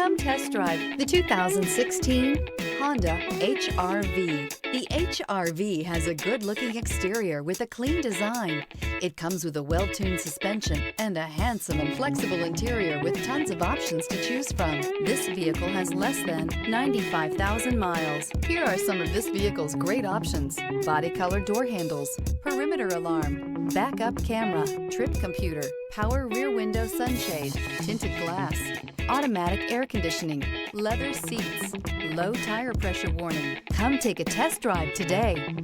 Come test drive the 2016 Honda HR-V. The HR-V has a good-looking exterior with a clean design. It comes with a well-tuned suspension and a handsome and flexible interior with tons of options to choose from. This vehicle has less than 95,000 miles. Here are some of this vehicle's great options: body color door handles, perimeter alarm, backup camera, trip computer, power rear window sunshade, tinted glass, automatic air conditioning, leather seats, low tire pressure warning. Come take a test drive today.